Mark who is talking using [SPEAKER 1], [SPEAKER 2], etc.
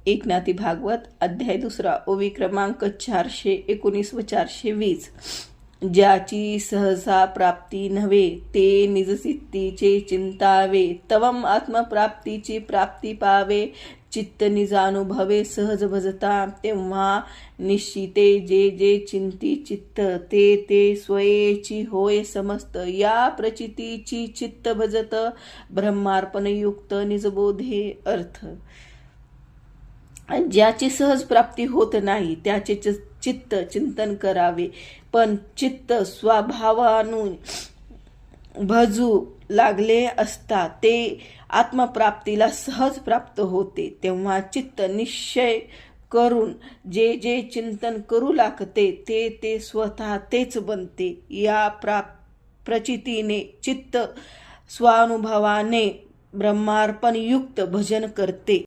[SPEAKER 1] एकनाथी भागवत अध्याय 2 ओवी क्रमांक 419 व 420. ज्याची सहसा प्राप्ती नव्हे ते निजचित्तीचे चिंतावे. तवम आत्मप्राप्तीची प्राप्ती पावे. चित्त निजानुभवे सहज भजता. तेव्हा निश्चिते जे जे चिंती चित्त ते ते स्वयेची होय समस्त. या प्रचितीची चित्त भजत ब्रह्मार्पणयुक्त निजबोधे. अर्थ: ज्याची सहज प्राप्ती होत नाही त्याचे चित्त चिंतन करावे, पण चित्त स्वभावानु भजू लागले असता ते आत्मप्राप्तीला सहज प्राप्त होते. तेव्हा चित्त निश्चय करून जे जे चिंतन करू लागते ते ते स्वतः तेच बनते. या प्रचितीने चित्त स्वानुभवाने ब्रह्मार्पणयुक्त भजन करते.